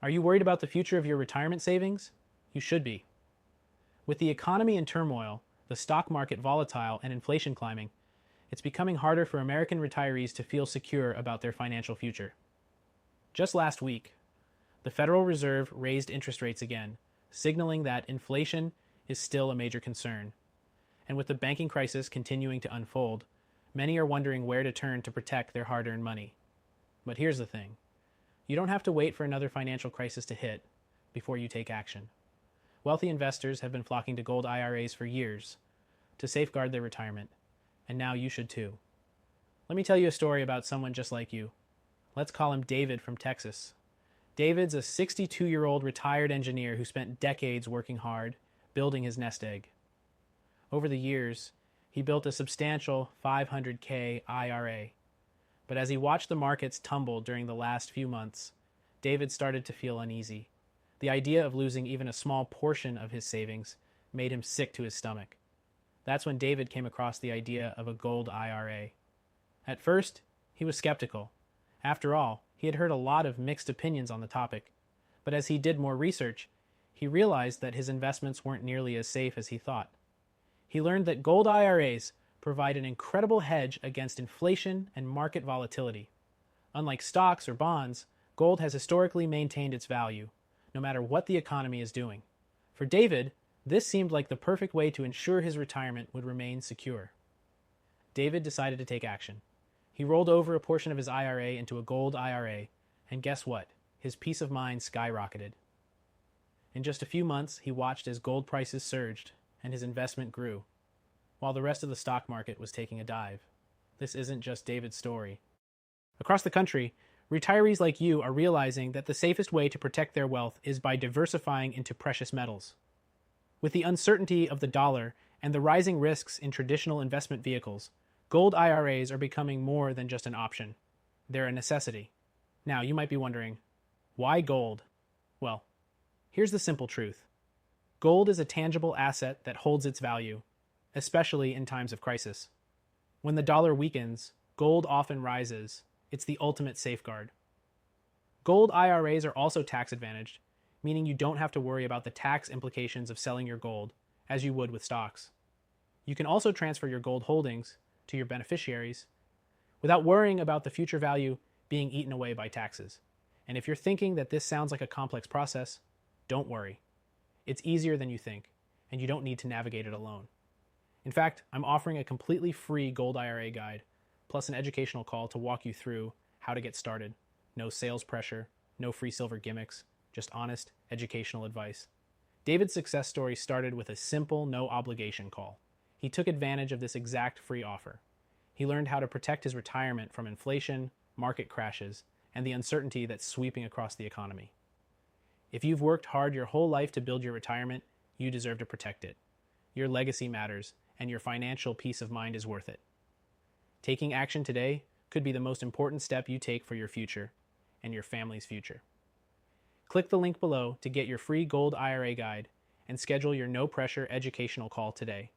Are you worried about the future of your retirement savings? You should be. With the economy in turmoil, the stock market volatile, and inflation climbing, it's becoming harder for American retirees to feel secure about their financial future. Just last week, the Federal Reserve raised interest rates again, signaling that inflation is still a major concern. And with the banking crisis continuing to unfold, many are wondering where to turn to protect their hard-earned money. But here's the thing. You don't have to wait for another financial crisis to hit before you take action. Wealthy investors have been flocking to gold IRAs for years to safeguard their retirement, and now you should too. Let me tell you a story about someone just like you. Let's call him David from Texas. David's a 62-year-old retired engineer who spent decades working hard, building his nest egg. Over the years, he built a substantial $500K IRA. But as he watched the markets tumble during the last few months, David started to feel uneasy. The idea of losing even a small portion of his savings made him sick to his stomach. That's when David came across the idea of a gold IRA. At first, he was skeptical. After all, he had heard a lot of mixed opinions on the topic. But as he did more research, he realized that his investments weren't nearly as safe as he thought. He learned that gold IRAs provide an incredible hedge against inflation and market volatility. Unlike stocks or bonds, gold has historically maintained its value, no matter what the economy is doing. For David, this seemed like the perfect way to ensure his retirement would remain secure. David decided to take action. He rolled over a portion of his IRA into a gold IRA, and guess what? His peace of mind skyrocketed. In just a few months, he watched as gold prices surged and his investment grew, while the rest of the stock market was taking a dive. This isn't just David's story. Across the country, retirees like you are realizing that the safest way to protect their wealth is by diversifying into precious metals. With the uncertainty of the dollar and the rising risks in traditional investment vehicles, gold IRAs are becoming more than just an option. They're a necessity. Now, you might be wondering, why gold? Well, here's the simple truth. Gold is a tangible asset that holds its value, especially in times of crisis. When the dollar weakens, gold often rises. It's the ultimate safeguard. Gold IRAs are also tax advantaged, meaning you don't have to worry about the tax implications of selling your gold, as you would with stocks. You can also transfer your gold holdings to your beneficiaries without worrying about the future value being eaten away by taxes. And if you're thinking that this sounds like a complex process, don't worry. It's easier than you think, and you don't need to navigate it alone. In fact, I'm offering a completely free gold IRA guide, plus an educational call to walk you through how to get started. No sales pressure, no free silver gimmicks, just honest, educational advice. David's success story started with a simple, no-obligation call. He took advantage of this exact free offer. He learned how to protect his retirement from inflation, market crashes, and the uncertainty that's sweeping across the economy. If you've worked hard your whole life to build your retirement, you deserve to protect it. Your legacy matters, and your financial peace of mind is worth it. Taking action today could be the most important step you take for your future and your family's future. Click the link below to get your free gold IRA guide and schedule your no-pressure educational call today.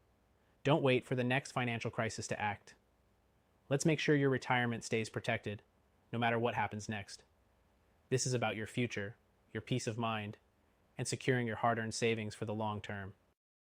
Don't wait for the next financial crisis to act. Let's make sure your retirement stays protected, no matter what happens next. This is about your future, your peace of mind, and securing your hard-earned savings for the long term.